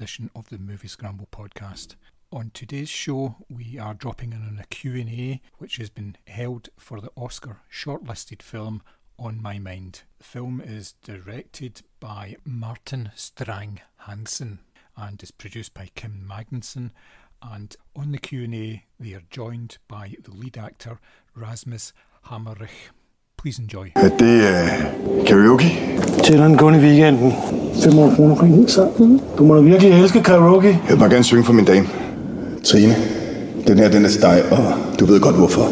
edition of the Moviescramble podcast. On today's show, we are dropping in on a Q&A, which has been held for the Oscar shortlisted film On My Mind. The film is directed by Martin Strang Hansen and is produced by Kim Magnusson. And on the Q&A, they are joined by the lead actor, Rasmus Hammerich. Please enjoy. Er det karaoke? Tæller kun i weekenden. 500 kroner for en hel sang. Du må da virkelig elske karaoke. Jeg vil bare gerne synge for min dame. Trine, den her, den er til dig, og du ved godt hvorfor.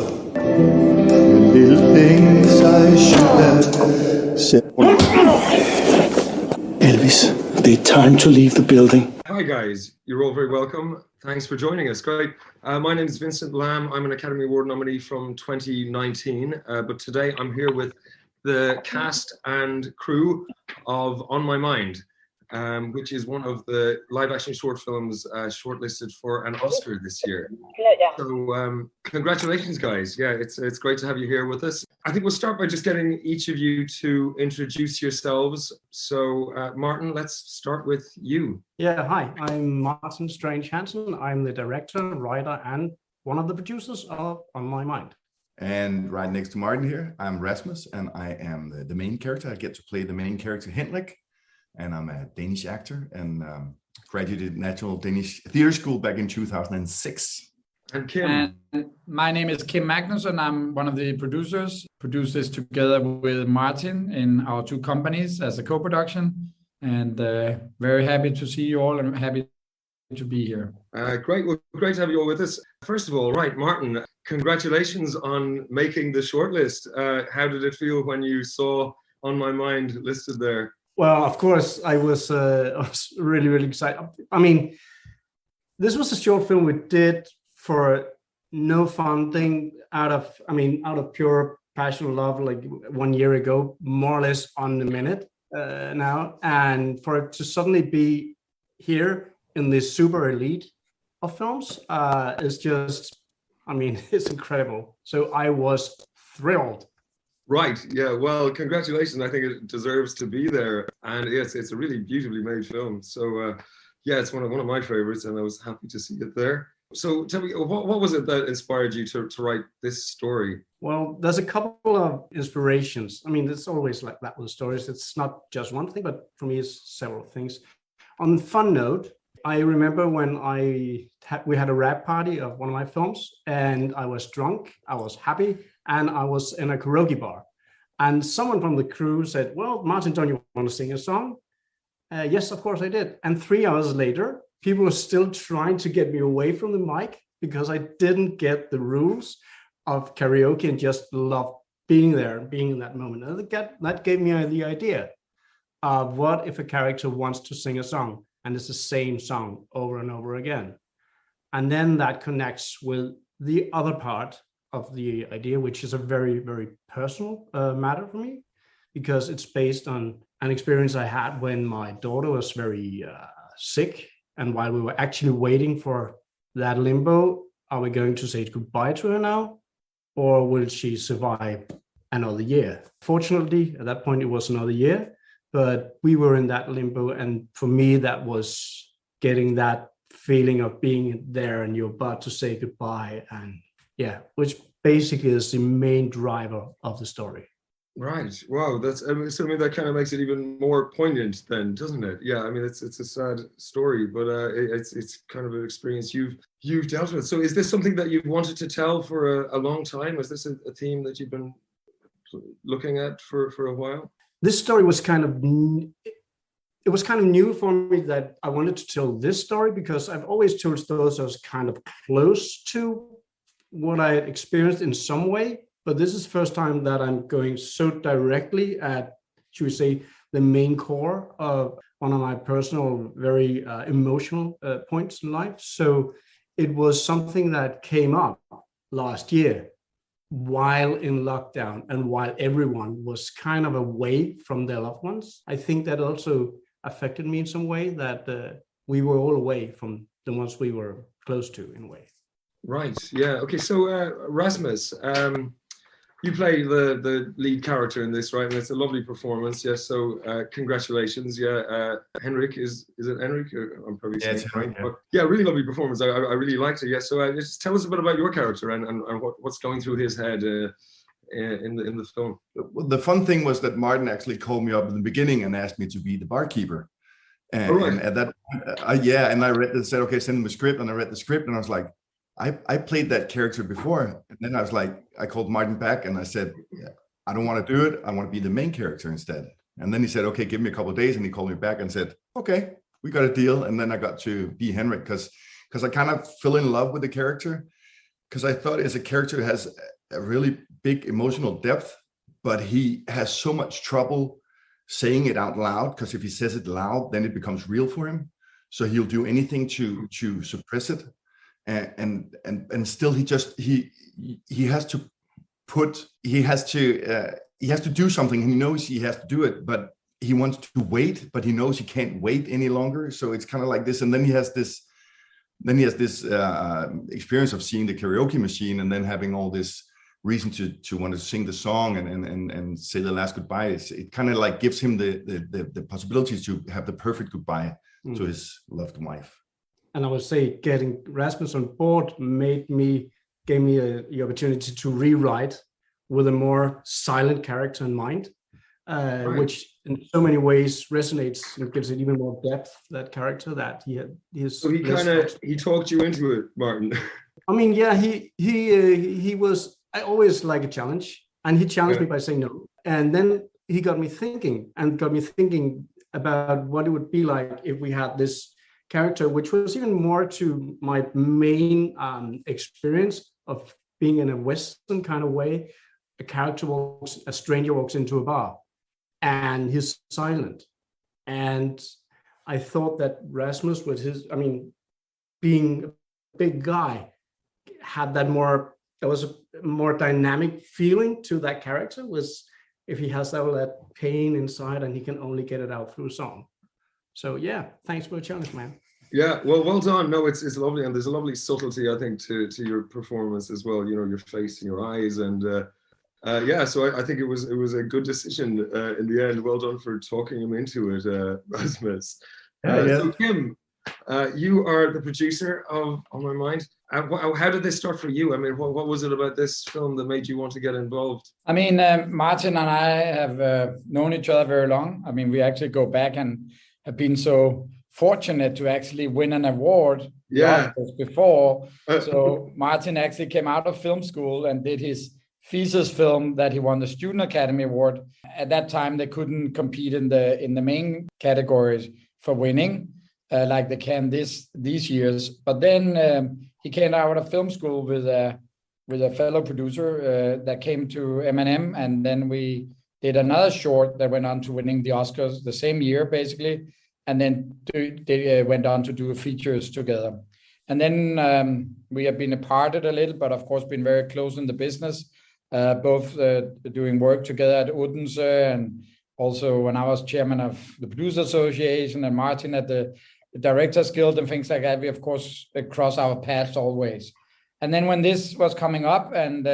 Elvis, det er time to leave the building. Hi guys, you're all very welcome. Thanks for joining us. Great. My name is Vincent Lamb. I'm an Academy Award nominee from 2019, but today I'm here with the cast and crew of On My Mind, which is one of the live-action short films shortlisted for an Oscar this year. So congratulations, guys. Yeah, it's great to have you here with us. I think we'll start by just getting each of you to introduce yourselves. So Martin, let's start with you. Yeah, hi, I'm Martin Strange Hansen. I'm the director, writer, and one of the producers of On My Mind. And right next to Martin here, I'm Rasmus, and I am the main character. I get to play the main character, Henrik. And I'm a Danish actor and graduated National Danish Theatre School back in 2006. And Kim. And my name is Kim Magnusson. I'm one of the producers. Produced this together with Martin in our two companies as a co-production. And very happy to see you all and happy to be here. Great. Well, great to have you all with us. First of all, right, Martin, congratulations on making the shortlist. How did it feel when you saw On My Mind listed there? Well, of course, I was really, really excited. I mean, this was a short film we did for no funding out of pure passion love, like 1 year ago, more or less on the minute now. And for it to suddenly be here in this super elite of films is just, it's incredible. So I was thrilled. Right. Yeah. Well, congratulations. I think it deserves to be there. And yes, it's a really beautifully made film. So yeah, it's one of my favorites, and I was happy to see it there. So tell me, what was it that inspired you to write this story? Well, there's a couple of inspirations. It's always like that with stories. It's not just one thing, but for me, it's several things. On a fun note, I remember when we had a rap party of one of my films, and I was drunk, I was happy, and I was in a karaoke bar. And someone from the crew said, well, Martin, don't you want to sing a song? Yes, of course I did. And 3 hours later, people were still trying to get me away from the mic because I didn't get the rules of karaoke and just love being there and being in that moment. And that gave me the idea of what if a character wants to sing a song and it's the same song over and over again. And then that connects with the other part of the idea, which is a very, very personal matter for me, because it's based on an experience I had when my daughter was very sick. And while we were actually waiting for that limbo, are we going to say goodbye to her now? Or will she survive another year? Fortunately, at that point, it was another year, but we were in that limbo. And for me, that was getting that feeling of being there and you're about to say goodbye. And yeah, which basically is the main driver of the story. Right. Wow. That's that kind of makes it even more poignant then, doesn't it? Yeah. It's a sad story, but it's kind of an experience you've dealt with. So is this something that you've wanted to tell for a long time? Is this a theme that you've been looking at for a while? This story was kind of new for me, that I wanted to tell this story, because I've always told stories that was kind of close to what I had experienced in some way. But this is the first time that I'm going so directly at, should we say, the main core of one of my personal, very emotional points in life. So it was something that came up last year while in lockdown and while everyone was kind of away from their loved ones. I think that also affected me in some way, that we were all away from the ones we were close to in a way. Right. Yeah. Okay. So Rasmus, You play the lead character in this, right? And it's a lovely performance. Yes. So congratulations. Yeah. Henrik is it Henrik? I'm probably saying it's Henrik. But yeah, really lovely performance. I really liked it. Yeah. So just tell us a bit about your character and what's going through his head in the film. Well, the fun thing was that Martin actually called me up in the beginning and asked me to be the barkeeper. And at that point, and I read and said, okay, send him a script. And I read the script and I was like, I played that character before. And then I was like, I called Martin back and I said, I don't want to do it. I want to be the main character instead. And then he said, okay, give me a couple of days. And he called me back and said, okay, we got a deal. And then I got to be Henrik because I kind of fell in love with the character because I thought as a character who has a really big emotional depth, but he has so much trouble saying it out loud because if he says it loud, then it becomes real for him. So he'll do anything to suppress it. And still he has to do something. He knows he has to do it, but he wants to wait, but he knows he can't wait any longer. So it's kind of like this. And then he has this experience of seeing the karaoke machine and then having all this reason to want to sing the song and say the last goodbye. It kind of like gives him the possibilities to have the perfect goodbye to his loved wife. And I would say getting Rasmus on board gave me the opportunity to rewrite with a more silent character in mind, which in so many ways resonates and gives it even more depth, that character that he had. So he talked you into it, Martin. I mean, yeah, he was, I always like a challenge, and he challenged me by saying no. And then he got me thinking about what it would be like if we had this character, which was even more to my main experience of being in a Western kind of way. A stranger walks into a bar and he's silent. And I thought that Rasmus, with being a big guy, there was a more dynamic feeling to that character, was if he has all that pain inside and he can only get it out through song. So yeah, thanks for the challenge, man. Yeah, well done. No, it's lovely, and there's a lovely subtlety, I think, to your performance as well. You know, your face and your eyes, and so I think it was a good decision in the end. Well done for talking him into it, Rasmus. So Kim, you are the producer of On My Mind. How did this start for you? I mean, what was it about this film that made you want to get involved? I mean, Martin and I have known each other very long. I mean, we actually go back and have been so fortunate to actually win an award before. So Martin actually came out of film school and did his thesis film that he won the Student Academy Award. At that time, they couldn't compete in the main categories for winning, like they can these years. But then he came out of film school with a fellow producer that came to M&M, and then we did another short that went on to winning the Oscars the same year, basically. And then they went on to do features together. And then we have been aparted a little, but of course been very close in the business, both doing work together at Odense, and also when I was chairman of the Producer Association and Martin at the Directors Guild and things like that, we of course cross our paths always. And then when this was coming up and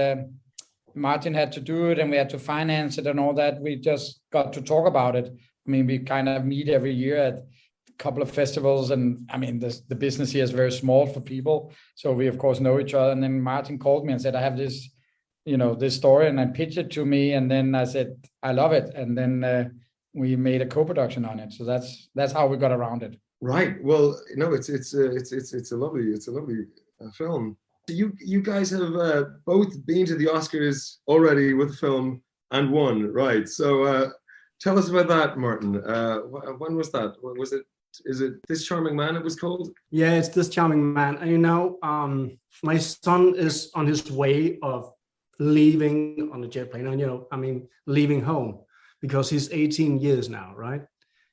Martin had to do it and we had to finance it and all that, we just got to talk about it. I mean, we kind of meet every year at a couple of festivals, and I mean, the business here is very small for people, so we of course know each other. And then Martin called me and said, "I have this, this story," and I pitched it to me, and then I said, "I love it," and then we made a co-production on it. So that's how we got around it. Right. Well, no, it's a lovely film. You guys have both been to the Oscars already with the film and won, right? So. Tell us about that, Martin. When was that? Is it This Charming Man it was called? Yeah, it's This Charming Man. And my son is on his way of leaving on a jet plane, and leaving home, because he's 18 years now, right?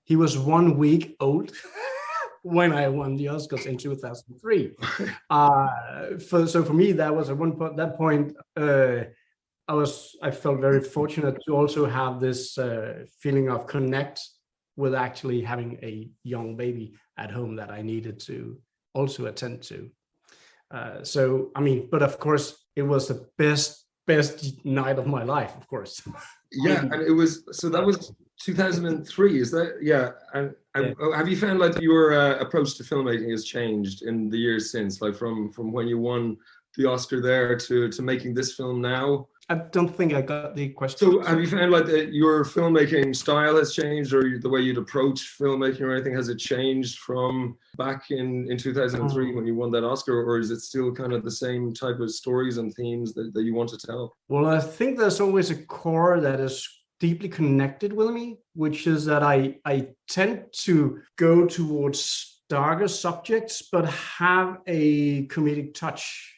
He was 1 week old when I won the Oscars in 2003. So for me, that was at that point, I felt very fortunate to also have this feeling of connect with actually having a young baby at home that I needed to also attend to. But of course, it was the best best night of my life, of course. Yeah, and it was, so that was 2003, is that? Yeah, and have you found like your approach to filmmaking has changed in the years since, like from when you won the Oscar there to making this film now? I don't think I got the question. So have you found like that your filmmaking style has changed, or the way you'd approach filmmaking or anything, has it changed from back in 2003 when you won that Oscar, or is it still kind of the same type of stories and themes that you want to tell? Well, I think there's always a core that is deeply connected with me, which is that I tend to go towards darker subjects, but have a comedic touch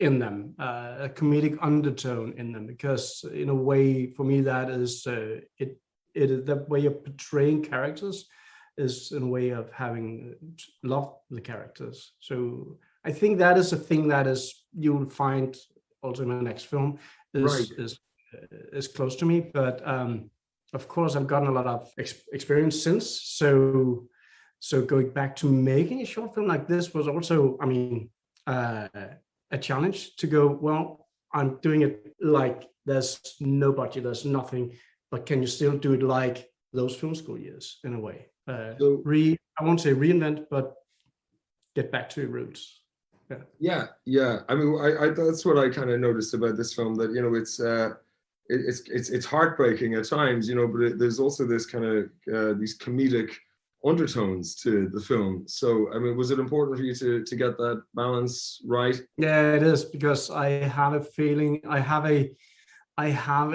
in them, a comedic undertone in them, because in a way, for me, that is that way of portraying characters is in a way of having loved the characters. So I think that is a thing that is you'll find also in my next film is close to me. But of course, I've gotten a lot of experience since. So going back to making a short film like this was also, I mean, a challenge to go, well, I'm doing it like there's no budget, there's nothing, but can you still do it like those film school years in a way? I won't say reinvent, but get back to your roots. Yeah. I mean, I that's what I kind of noticed about this film, that, you know, it's heartbreaking at times, you know, but there's also this kind of these comedic undertones to the film. So I mean, was it important for you to get that balance right? Yeah, it is, because I have a feeling, I have a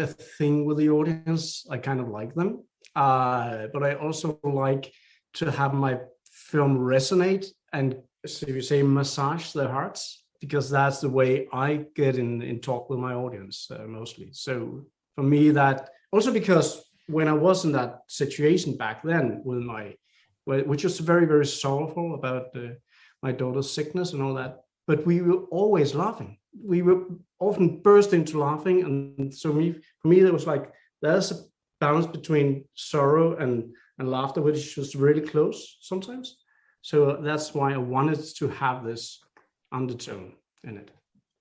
thing with the audience. I kind of like them, but I also like to have my film resonate and, so you say, massage their hearts, because that's the way I get in talk with my audience mostly. So for me, that also, because when I was in that situation back then with which was very, very sorrowful about my daughter's sickness and all that. But we were always laughing. We were often burst into laughing. And so for me, it was like, there's a balance between sorrow and laughter, which was really close sometimes. So that's why I wanted to have this undertone in it.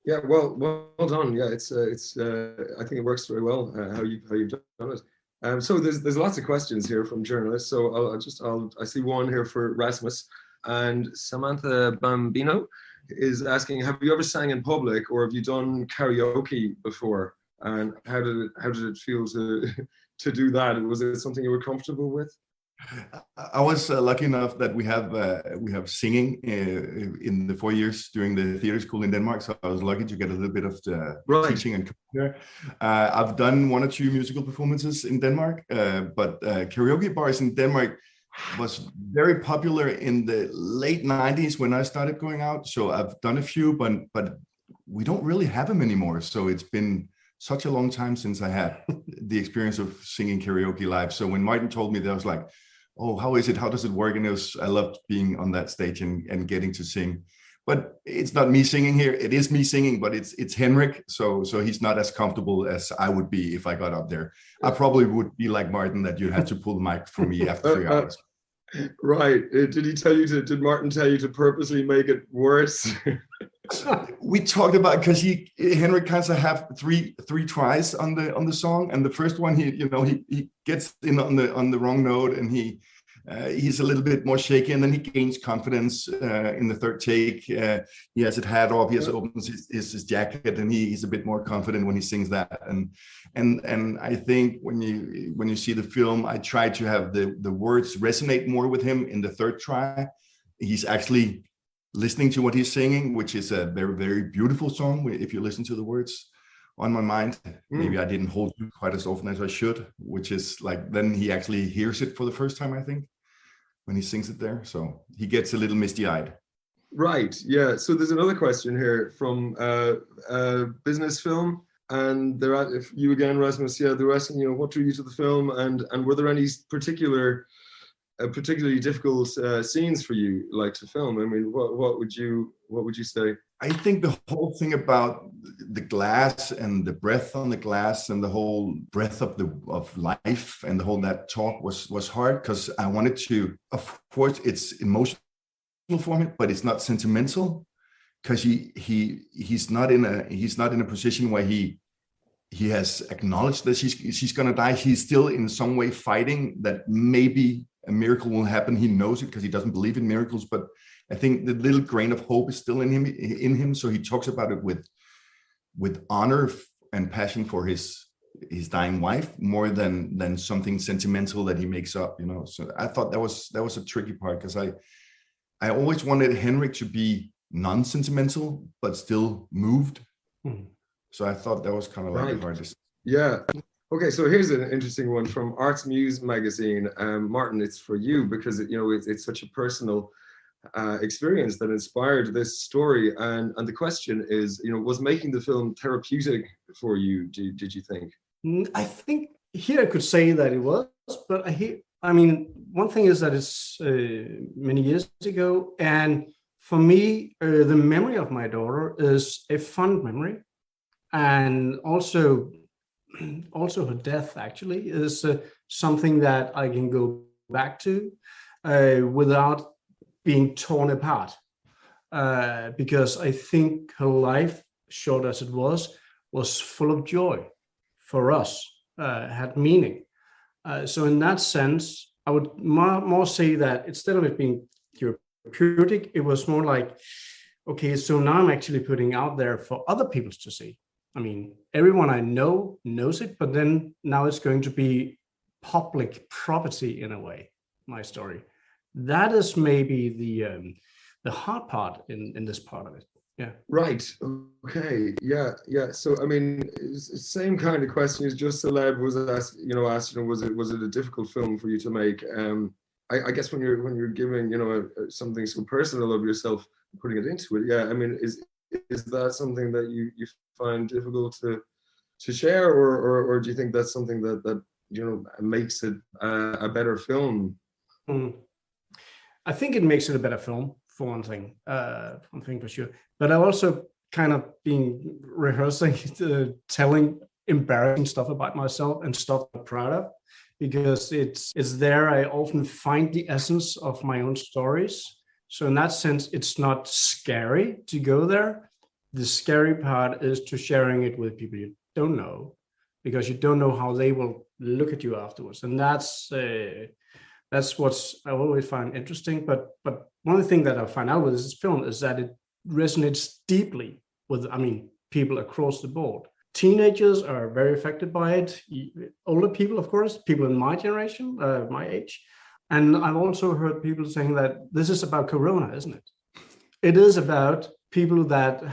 Yeah, well done. Yeah, it's I think it works very well how you've done it. So there's lots of questions here from journalists. So I see one here for Rasmus, and Samantha Bambino is asking, have you ever sang in public, or have you done karaoke before? And how did it feel to do that? Was it something you were comfortable with? I was lucky enough that we have singing in the 4 years during the theater school in Denmark, so I was lucky to get a little bit of the teaching and there. I've done 1 or 2 musical performances in Denmark, but karaoke bars in Denmark was very popular in the late 90s when I started going out. So I've done a few, but we don't really have them anymore. So it's been such a long time since I had the experience of singing karaoke live. So when Martin told me that, I was like, oh, how is it? How does it work? And I loved being on that stage and getting to sing. But it's not me singing here. It is me singing, but it's Henrik. So he's not as comfortable as I would be if I got up there. I probably would be like Martin, that you had to pull the mic for me after 3 hours. Right. Did Martin tell you to purposely make it worse? We talked about, because Henrik kind of have three tries on the song, and the first one he gets in on the wrong note, and he's a little bit more shaky, and then he gains confidence in the third take. He has it hat off, he has opens his jacket, and he's a bit more confident when he sings that. And I think when you see the film, I try to have the words resonate more with him in the third try. He's actually listening to what he's singing, which is a very, very beautiful song if you listen to the words. On My Mind, maybe I didn't hold it quite as often as I should, which is like, then he actually hears it for the first time, I think, when he sings it there. So he gets a little misty-eyed. Right, yeah. So there's another question here from Business Film, and if you again, Rasmus, they're asking, what drew you to the film, and were there any particularly difficult scenes for you, like, to film? I mean, what would you say? I think the whole thing about the glass and the breath on the glass and the whole breath of life and the whole that talk was hard, because I wanted to, of course, it's emotional for me, but it's not sentimental, because he's not in a position where he he has acknowledged that she's going to die. He's still in some way fighting that maybe a miracle will happen. He knows it because he doesn't believe in miracles, but I think the little grain of hope is still in him. So he talks about it with honor and passion for his dying wife, more than something sentimental that he makes up, you know. So I thought that was a tricky part, because I always wanted Henrik to be non-sentimental but still moved. So I thought that was kind of like the hardest. Yeah. Okay, so here's an interesting one from Arts Muse magazine. Martin, it's for you, because it's such a personal experience that inspired this story. And the question is, was making the film therapeutic for you? Did you think? I think here I could say that it was, but I mean, one thing is that it's many years ago, and for me, the memory of my daughter is a fond memory, and also her death actually is something that I can go back to without being torn apart, because I think her life, short as it was full of joy for us, had meaning. So in that sense, I would more say that instead of it being therapeutic, it was more like, okay, so now I'm actually putting out there for other people to see. I mean, everyone I know knows it, but then now it's going to be public property in a way, my story. That is maybe the hard part in this part of it. Yeah. Right. Okay. Yeah. So, I mean, same kind of question as Just Celeb was asked. Was it a difficult film for you to make? I guess when you're giving something so personal of yourself, putting it into it. Yeah. I mean, is that something that you find difficult to share, or do you think that's something that makes it a better film? I think it makes it a better film, for one thing for sure. But I've also kind of been rehearsing, telling embarrassing stuff about myself and stuff I'm proud of, because it's there I often find the essence of my own stories. So in that sense, it's not scary to go there. The scary part is to sharing it with people you don't know, because you don't know how they will look at you afterwards. And that's what I always find interesting. But one of the things that I find out with this film is that it resonates deeply with, people across the board. Teenagers are very affected by it. Older people, of course, people in my generation, my age. And I've also heard people saying that this is about Corona, isn't it? It is about people that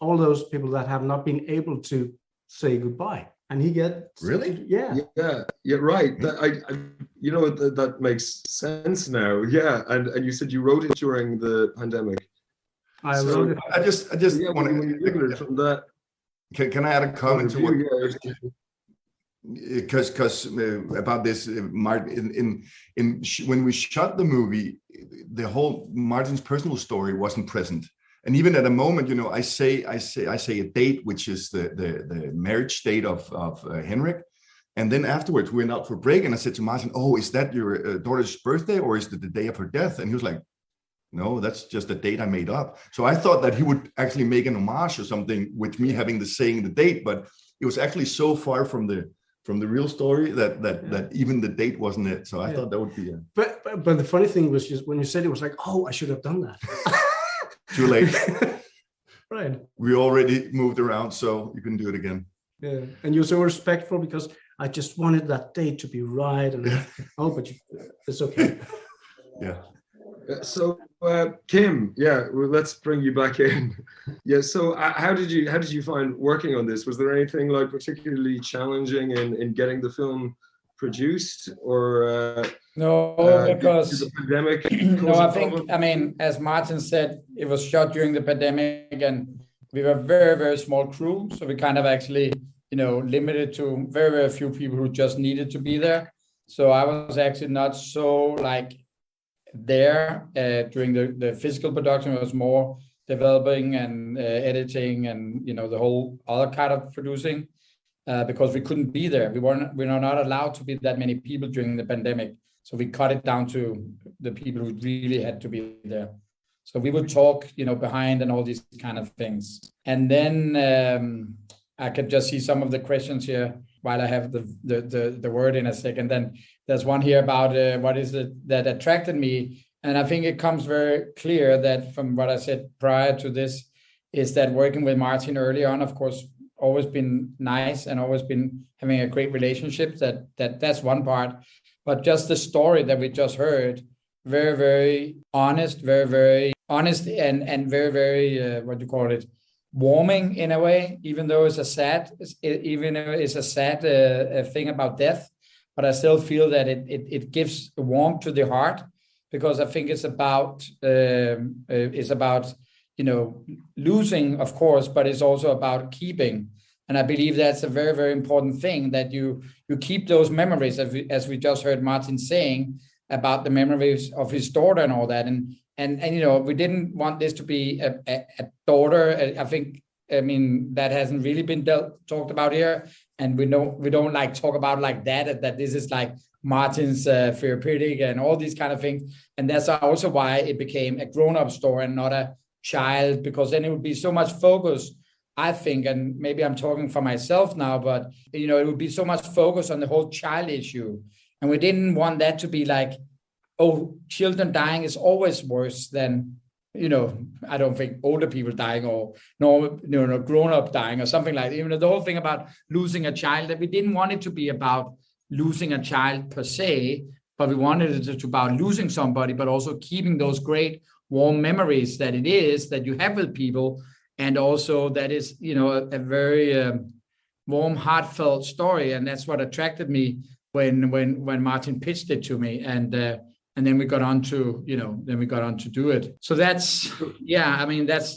all those people that have not been able to say goodbye. And he gets really, yeah, right. That makes sense now. Yeah, and you said you wrote it during the pandemic. I wrote it. I just want to from that. Can I add a comment to what? Because about this, Martin, when we shot the movie, the whole Martin's personal story wasn't present. And even at a moment, I say a date, which is the marriage date of Henrik. And then afterwards, we went out for break, and I said to Martin, "Oh, is that your daughter's birthday, or is it the day of her death?" And he was like, "No, that's just a date I made up." So I thought that he would actually make an homage or something with me having saying the date, but it was actually so far from the real story that even the date wasn't it. So I thought that would be a... But the funny thing was, just when you said it, was like, oh, I should have done that. Too late. Right. We already moved around, so you can do it again. Yeah, and you're so respectful, because I just wanted that date to be right. And but it's okay. Yeah. So Kim, let's bring you back in. Yeah. So how did you find working on this? Was there anything like particularly challenging in getting the film produced, or no? Because the pandemic. No, I think as Martin said, it was shot during the pandemic, and we were a very, very small crew, so we kind of actually limited to very, very few people who just needed to be there. So I was actually not so there during the physical production. It was more developing and editing and the whole other kind of producing, because we couldn't be there. We were not allowed to be that many people during the pandemic, so we cut it down to the people who really had to be there. So we would talk behind and all these kind of things. And then I could just see some of the questions here while I have the word in a second. Then there's one here about what is it that attracted me. And I think it comes very clear that from what I said prior to this, is that working with Martin early on, of course, always been nice and always been having a great relationship. That's one part. But just the story that we just heard, very, very honest, and very, very, what do you call it? Warming in a way, even though it's a sad thing about death, but I still feel that it gives warmth to the heart, because I think it's about losing, of course, but it's also about keeping. And I believe that's a very, very important thing, that you keep those memories, as we just heard Martin saying about the memories of his daughter and all that. And we didn't want this to be a daughter. I mean, that hasn't really been talked about here. And we don't like talk about like that this is like Martin's therapeutic and all these kind of things. And that's also why it became a grown-up story and not a child, because then it would be so much focus, I think, and maybe I'm talking for myself now, but it would be so much focus on the whole child issue. And we didn't want that to be like, oh, children dying is always worse than, I don't think older people dying or grown-up dying or something like that. The whole thing about losing a child, that we didn't want it to be about losing a child per se, but we wanted it to be about losing somebody, but also keeping those great warm memories that it is that you have with people. And also that is, a very warm, heartfelt story. And that's what attracted me when Martin pitched it to me. And then we got on to, do it. So that's,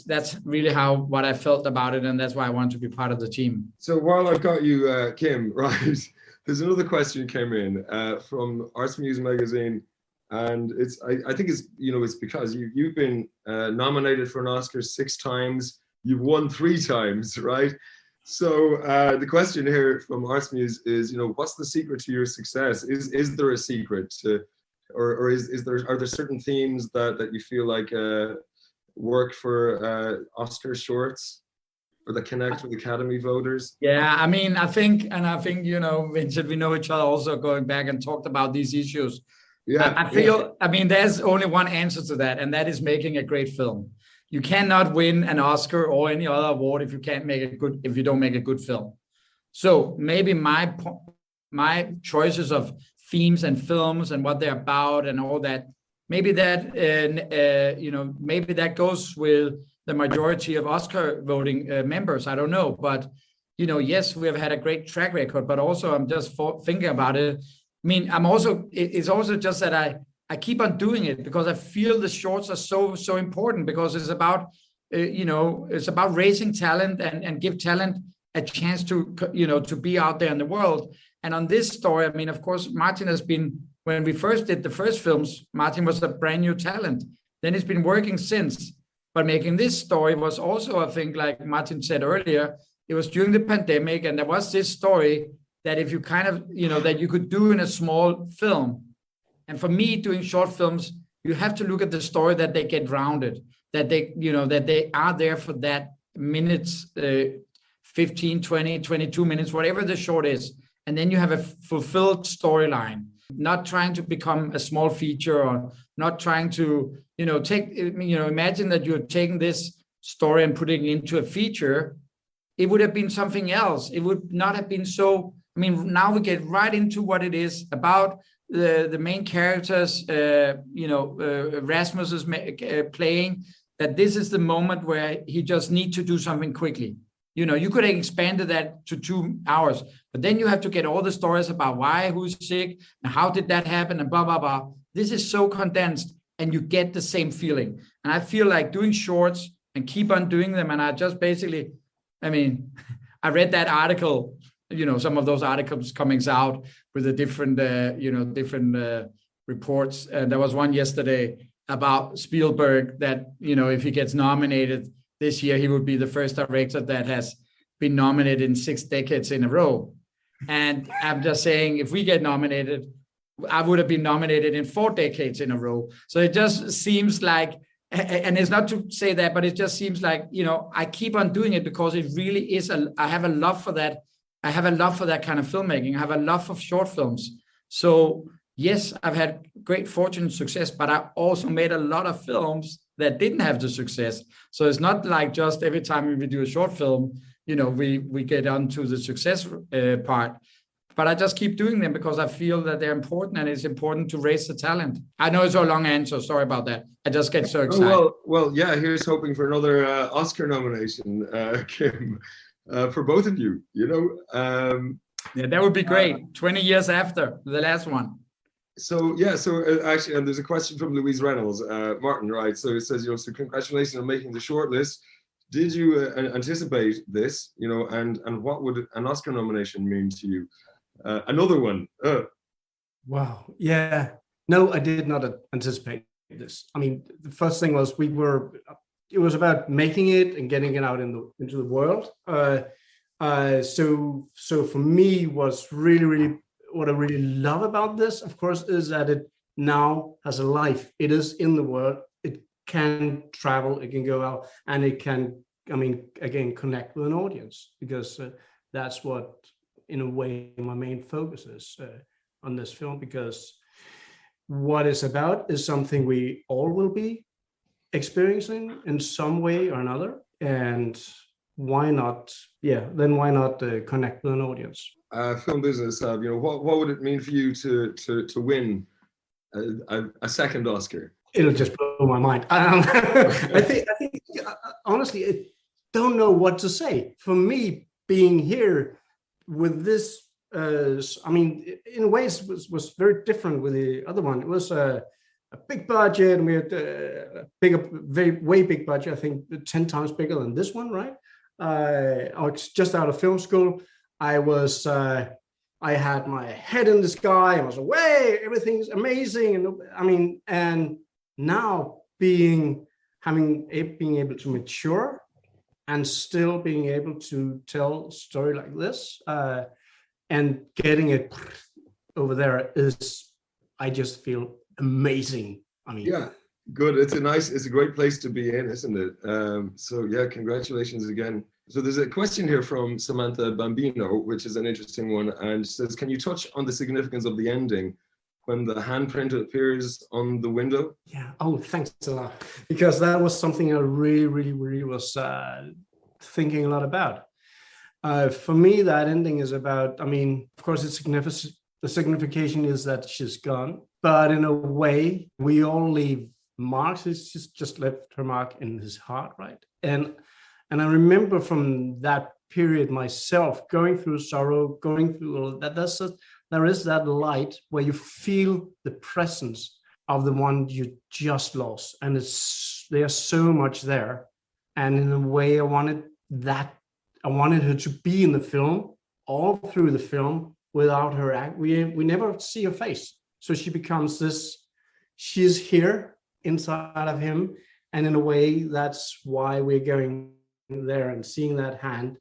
that's really what I felt about it. And that's why I wanted to be part of the team. So while I've got you, Kim, right, there's another question came in from Arts Muse magazine. And I think it's because you've been nominated for an Oscar 6 times. You've won 3 times, right? So the question here from Arts Muse is, what's the secret to your success? Is there a secret to, or are there certain themes that you feel like work for Oscar shorts, or that connect with Academy voters? Yeah, I think, Vincent, we know each other also going back and talked about these issues. Yeah, I feel, there's only one answer to that, and that is making a great film. You cannot win an Oscar or any other award if you don't make a good film. So maybe my choices of themes and films and what they're about and all that, maybe that goes with the majority of Oscar voting members. I don't know, but yes, we have had a great track record, but also I'm just thinking about it. It's also just that I keep on doing it because I feel the shorts are so important, because it's about, it's about raising talent and give talent a chance to be out there in the world. And on this story, of course, Martin has been, when we first did the first films, Martin was a brand new talent. Then he's been working since. But making this story was also, I think, like Martin said earlier, it was during the pandemic, and there was this story that if you kind of, that you could do in a small film. And for me, doing short films, you have to look at the story that they get rounded, that they, that they are there for that minutes, 15, 20, 22 minutes, whatever the short is. And then you have a fulfilled storyline, not trying to become a small feature, or not trying to, imagine that you're taking this story and putting it into a feature. It would have been something else. It would not have been so. Now we get right into what it is about. The main characters, Rasmus is playing, that this is the moment where he just needs to do something quickly. You could have expanded that to 2 hours, but then you have to get all the stories about why, who's sick, and how did that happen, and blah, blah, blah. This is so condensed, and you get the same feeling. And I feel like doing shorts and keep on doing them, and I just basically, I read that article, some of those articles coming out with the different, reports. And there was one yesterday about Spielberg that, if he gets nominated this year, he would be the first director that has been nominated in 6 decades in a row. And I'm just saying, if we get nominated, I would have been nominated in 4 decades in a row. So it just seems like and it's not to say that, but it just seems like, I keep on doing it because it really is I have a love for that. I have a love for that kind of filmmaking. I have a love for short films. So yes, I've had great fortune and success, but I also made a lot of films that didn't have the success. So it's not like just every time we do a short film, we get onto the success part. But I just keep doing them because I feel that they're important, and it's important to raise the talent. I know it's a long answer. Sorry about that. I just get so excited. Well, yeah, here's hoping for another Oscar nomination, Kim, for both of you, Yeah, that would be great. 20 years after the last one. So actually, and there's a question from Louise Reynolds, Martin, right? So it says, so congratulations on making the shortlist. Did you anticipate this, and what would an Oscar nomination mean to you? Another one. Wow. Yeah. No, I did not anticipate this. I mean, the first thing was it was about making it and getting it out into the world. So for me, was really what I really love about this, of course, is that it now has a life. It is in the world. It can travel. It can go out, and it can, again, connect with an audience, because that's what, in a way, my main focus is on this film, because what it's about is something we all will be experiencing in some way or another. And why not? Yeah, then why not connect with an audience? Film business, what would it mean for you to win a second Oscar? It'll just blow my mind. I think honestly, I don't know what to say. For me, being here with this, in a way, it was very different with the other one. It was a big budget, and we had a way big budget. I think 10 times bigger than this one, right? I was just out of film school. I had my head in the sky. I was away. Everything's amazing, and now being able to mature and still being able to tell a story like this, and getting it over there I just feel amazing. Yeah, good. It's a great place to be in, isn't it? So yeah, congratulations again. So there's a question here from Samantha Bambino, which is an interesting one, and says, can you touch on the significance of the ending when the handprint appears on the window? Yeah. Oh, thanks a lot. Because that was something I really was thinking a lot about. For me, that ending is about, of course, it's significant. The signification is that she's gone, but in a way, we all leave marks. She's just left her mark in his heart, right? And I remember from that period myself going through sorrow, going through all that. There is that light where you feel the presence of the one you just lost, and there's so much there. And in a way, I wanted her to be in the film, all through the film, without her act. We never see her face, so she becomes this. She's here inside of him, and in a way, that's why we're going there and seeing that hand,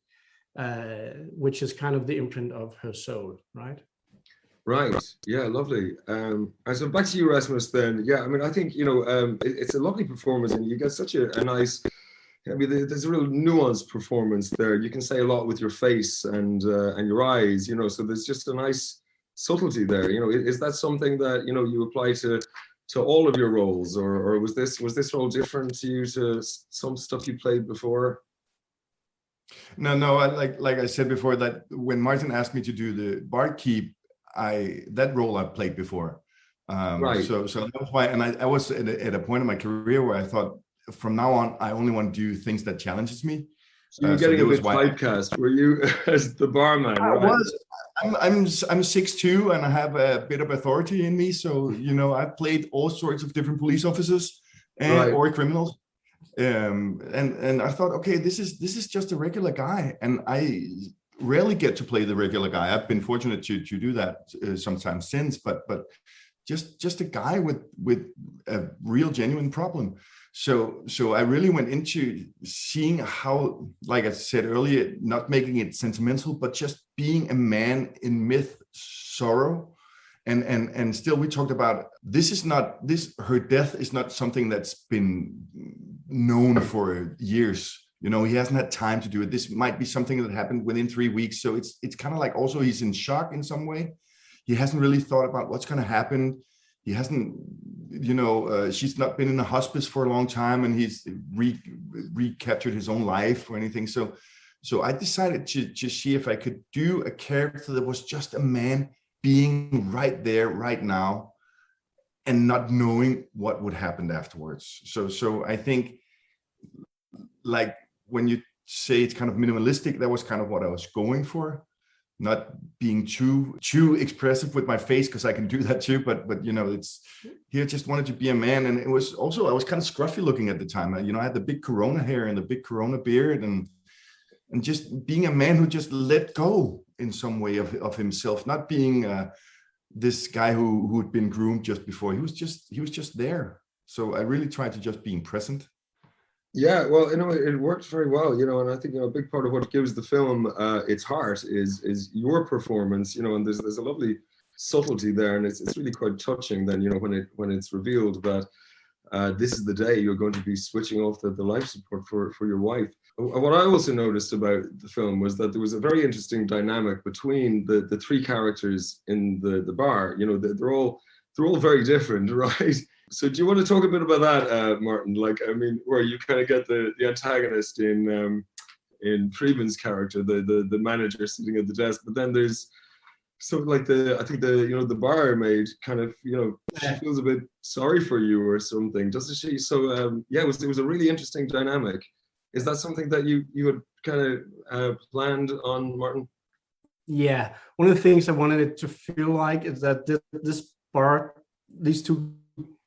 which is kind of the imprint of her soul, right? Right. Yeah, lovely. And so back to you, Rasmus, then. Yeah, I think, it's a lovely performance, and you get such a nice, there's a real nuanced performance there. You can say a lot with your face and your eyes, so there's just a nice subtlety there. Is that something that, you apply to all of your roles, or was this role different to you to some stuff you played before? No, like I said before, that when Martin asked me to do the barkeep, that role I played before. Right. So that was why, and I was at a point in my career where I thought, from now on, I only want to do things that challenges me. So you're getting a bit typecast. Were you as the barman? I was. I'm 6'2", and I have a bit of authority in me. So I've played all sorts of different police officers or criminals. And I thought, okay, this is just a regular guy, and I rarely get to play the regular guy. I've been fortunate to do that sometimes since, but just a guy with a real genuine problem. So I really went into seeing how, like I said earlier, not making it sentimental, but just being a man in myth, sorrow, And still we talked about her death is not something that's been known for years. You know, he hasn't had time to do it. This might be something that happened within 3 weeks. So it's kind of like also he's in shock in some way. He hasn't really thought about what's going to happen. He hasn't, she's not been in a hospice for a long time, and he's recaptured his own life or anything. So I decided to see if I could do a character that was just a man being right there, right now, and not knowing what would happen afterwards. So I think, like, when you say it's kind of minimalistic, that was kind of what I was going for. Not being too expressive with my face, because I can do that too. But it's here. Just wanted to be a man, and it was also I was kind of scruffy looking at the time. I had the big Corona hair and the big Corona beard, and just being a man who just let go in some way of himself, not being this guy who had been groomed just before. He was just there. So I really tried to just being present. Yeah, well, it worked very well, and I think a big part of what gives the film its heart is your performance, and there's a lovely subtlety there, and it's really quite touching then, when it's revealed that this is the day you're going to be switching off the life support for your wife. What I also noticed about the film was that there was a very interesting dynamic between the three characters in the bar. They're all very different, right? So do you want to talk a bit about that, Martin? Where you kind of get the antagonist in Preben's character, the manager sitting at the desk, but then there's sort of like the barmaid kind of, she feels a bit sorry for you or something, doesn't she? So it was a really interesting dynamic. Is that something that you had kind of planned on, Martin? Yeah, one of the things I wanted it to feel like is that this bar, these two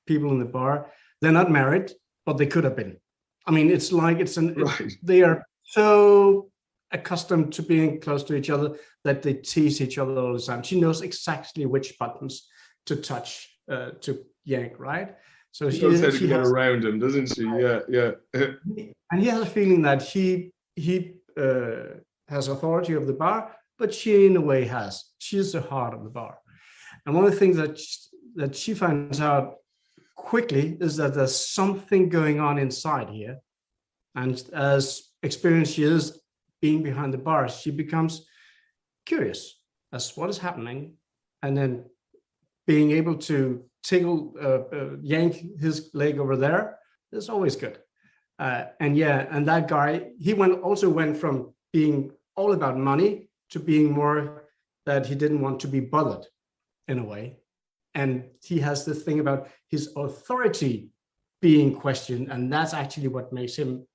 people in the bar, they're not married, but they could have been. I mean, it's like right. They are so accustomed to being close to each other that they tease each other all the time. She knows exactly which buttons to touch, to yank, right? So she knows how to get around him, doesn't she? Yeah. And he has a feeling that he has authority of the bar, but she in a way she's the heart of the bar. And one of the things that she finds out quickly is that there's something going on inside here. And as experienced she is being behind the bar, she becomes curious as what is happening, and then being able to yank his leg over there is always good. And that guy, he went from being all about money to being more that he didn't want to be bothered in a way. And he has this thing about his authority being questioned, and that's actually what makes him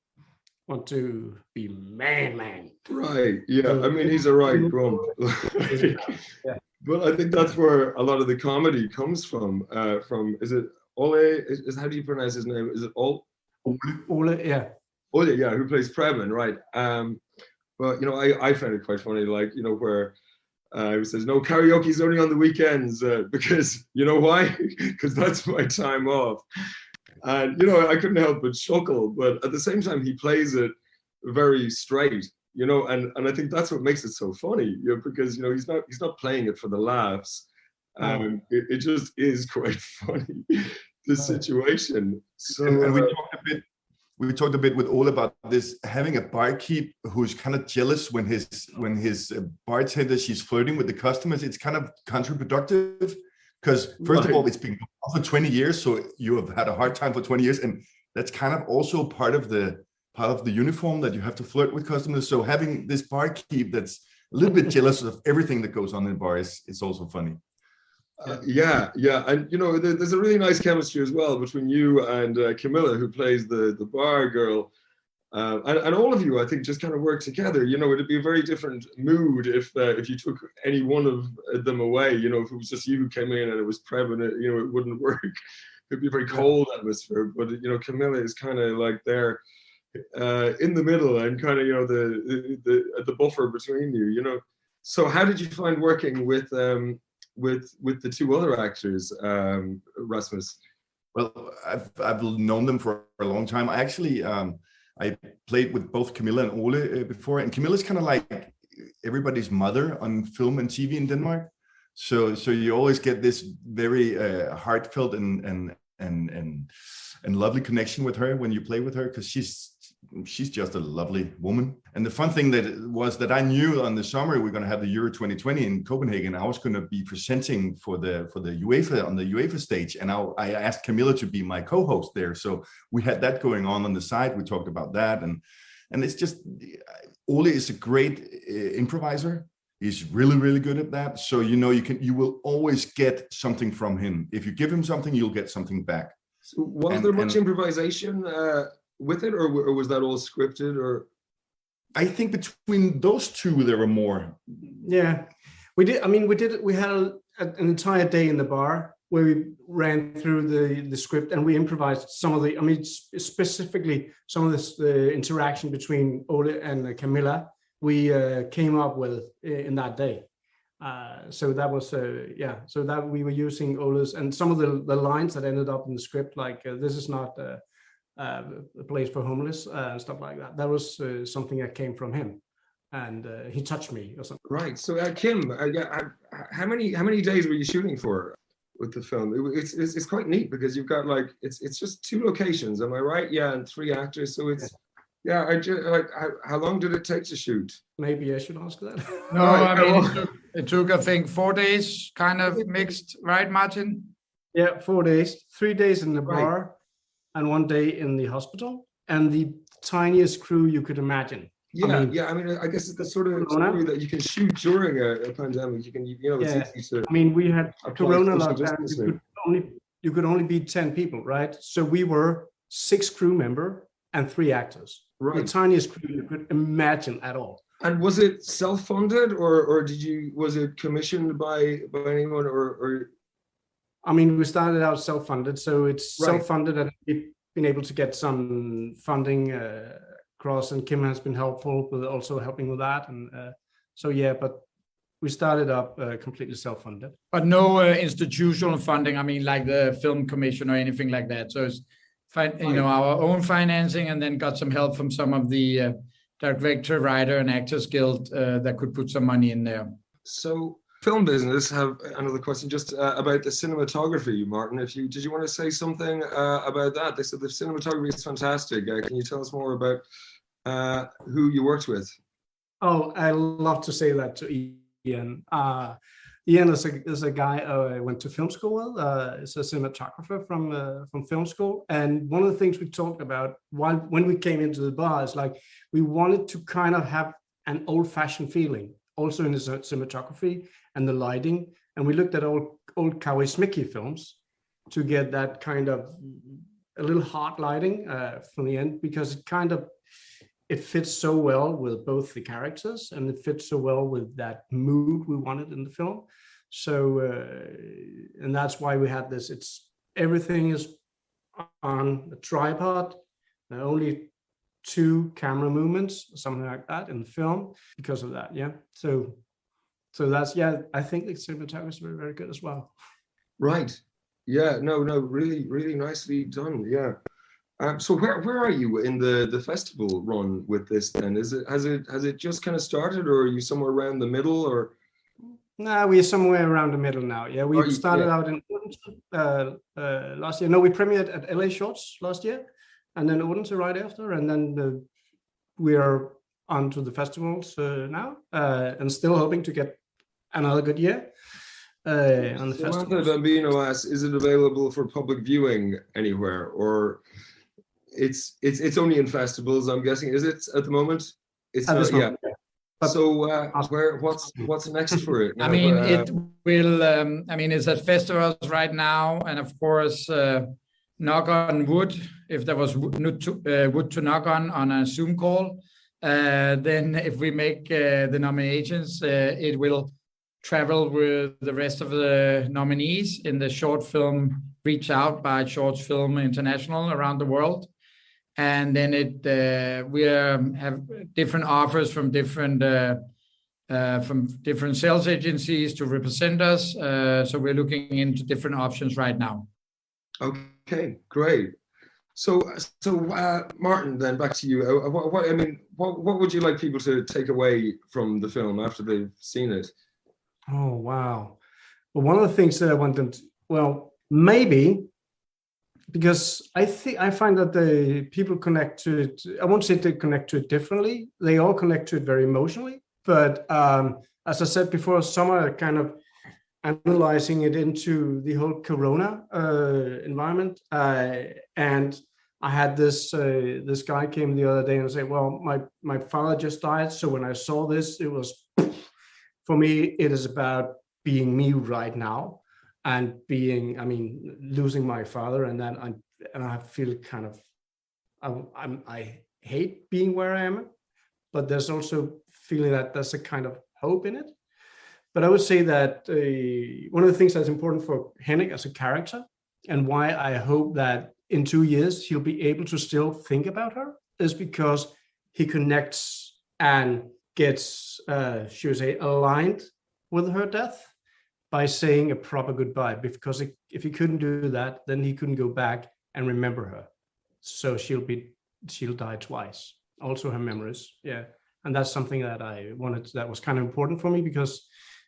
want to be man. Right. Yeah. He's a right grump. Yeah. But I think that's where a lot of the comedy comes from. Is it Ole? How do you pronounce his name? Is it Ole? Ole, yeah. Ole, yeah, who plays Preben, right? But I found it quite funny, where he says, no, karaoke's only on the weekends, because you know why? Because that's my time off. And I couldn't help but chuckle, but at the same time he plays it very straight, and I think that's what makes it so funny, because he's not playing it for the laughs. It just is quite funny, the situation. So and we talked a bit with Ole about this, having a barkeep who's kind of jealous when his bartender, she's flirting with the customers. It's kind of counterproductive, because first of all, it's been going on for 20 years, so you have had a hard time for 20 years, and that's kind of also part of the uniform, that you have to flirt with customers. So having this barkeep that's a little bit jealous of everything that goes on in the bar is also funny. Yeah, and there's a really nice chemistry as well between you and Camilla, who plays the bar girl, and all of you, I think, just kind of work together. It'd be a very different mood if you took any one of them away. If it was just you who came in and it was Preben, it wouldn't work. It'd be a very cold atmosphere. But Camilla is kind of like there in the middle, and kind of the buffer between you. So how did you find working with the two other actors, Rasmus? Well, I've known them for a long time. I actually I played with both Camilla and Ole before, and Camilla's kind of like everybody's mother on film and TV in Denmark. So you always get this very heartfelt and lovely connection with her when you play with her, because she's just a lovely woman. And the fun thing that I knew on the summer we're going to have the Euro 2020 in Copenhagen. I was going to be presenting for the UEFA on the UEFA stage, and I asked Camilla to be my co-host there. So we had that going on the side. We talked about that, and it's just Ole is a great improviser. He's really, really good at that. So you will always get something from him. If you give him something, you'll get something back. So was there much improvisation with it, or was that all scripted? Or I think between those two there were more. Yeah, we did. I mean, we had an entire day in the bar where we ran through the script and we improvised some of the. I mean, specifically some of the interaction between Ole and Camilla. We came up with in that day. So that was so that we were using Ole's and some of the lines that ended up in the script, like this is not a place for homeless and stuff like that. That was something that came from him, and he touched me or something. Right. So Kim, how many days were you shooting for with the film? It's quite neat because you've got like it's just 2 locations. Am I right? Yeah, and 3 actors. So it's. Yeah, I just like how long did it take to shoot? Maybe I should ask that. No, I mean it took I think 4 days, kind of mixed, right, Martin? Yeah, 4 days, 3 days in the bar, and 1 day in the hospital, and the tiniest crew you could imagine. Yeah, I mean, I guess it's the sort of story that you can shoot during a pandemic. You can, it's easy to. I mean, we had Corona lockdown. You could only be 10 people, right? So we were 6 crew members and 3 actors. Right. The tiniest crew you could imagine at all. And was it self-funded, or was it commissioned by anyone, or? I mean, we started out self-funded, so it's self-funded, and we've been able to get some funding across, and Kim has been helpful with also helping with that, and but we started up completely self-funded. But no institutional funding. I mean, like the film commission or anything like that. So it's our own financing, and then got some help from some of the director, writer, and actors guild that could put some money in there. So film business, have another question just about the cinematography, Martin. Did you want to say something about that? They said the cinematography is fantastic. Can you tell us more about who you worked with? Oh, I love to say that to Ian. Ian is a guy I went to film school with. He's a cinematographer from film school. And one of the things we talked about when we came into the bar is like we wanted to kind of have an old-fashioned feeling, also in the cinematography and the lighting. And we looked at old Kaurismäki films to get that kind of a little hard lighting from the end, because it fits so well with both the characters, and it fits so well with that mood we wanted in the film. So, and that's why we had this. Everything is on a tripod, only 2 camera movements, something like that in the film because of that. Yeah. So that's, I think the cinematography is very, very good as well. Right. Yeah. No, really, really nicely done. Yeah. So where are you in the festival run with this then? Has it just kind of started, or are you somewhere around the middle, or? No, we're somewhere around the middle now. Yeah, we started out in last year. No, we premiered at LA Shorts last year, and then Odense right after, and then we are on to the festivals now, and still hoping to get another good year on the festival. Bambino asks, is it available for public viewing anywhere, or? It's only in festivals, I'm guessing. Is it at the moment? It's not, yeah. So what's next for it? I mean, it will. It's at festivals right now, and of course, knock on wood. If there was wood to knock on a Zoom call, then if we make the nominations, it will travel with the rest of the nominees in the short film Reach Out by Short Film International around the world. And then we have different offers from different sales agencies to represent us. So we're looking into different options right now. Okay, great. So Martin, then back to you. What would you like people to take away from the film after they've seen it? Oh wow! But one of the things that I want them to, well, maybe, because I find that the people connect to it. I won't say they connect to it differently. They all connect to it very emotionally. But as I said before, some are kind of analyzing it into the whole Corona environment. And I had this guy came the other day and said, "Well, my father just died, so when I saw this, it was for me. It is about being me right now." And losing my father, and then I feel kind of, I hate being where I am, but there's also feeling that there's a kind of hope in it. But I would say that one of the things that's important for Henrik as a character, and why I hope that in 2 years he'll be able to still think about her, is because he connects and gets, should we say, aligned with her death, by saying a proper goodbye, because if he couldn't do that, then he couldn't go back and remember her. So she'll die twice. Also her memories. Yeah. And that's something that I wanted, that was kind of important for me, because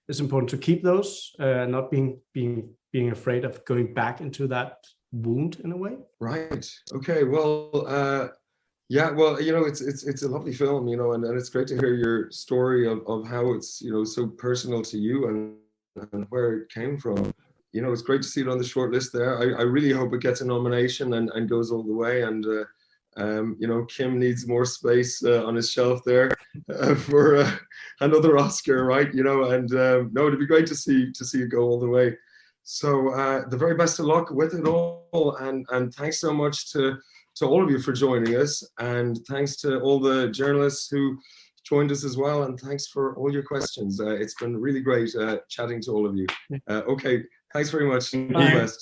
it's important to keep those, not being afraid of going back into that wound in a way. Right. Okay. Well, yeah, well, it's a lovely film, and it's great to hear your story of how it's, so personal to you and where it came from. It's great to see it on the short list there. I really hope it gets a nomination and goes all the way. And Kim needs more space on his shelf there for another Oscar, right? And no, it'd be great to see it go all the way. So the very best of luck with it all, and thanks so much to all of you for joining us, and thanks to all the journalists who joined us as well, and thanks for all your questions. It's been really great chatting to all of you. Okay, thanks very much. All the best.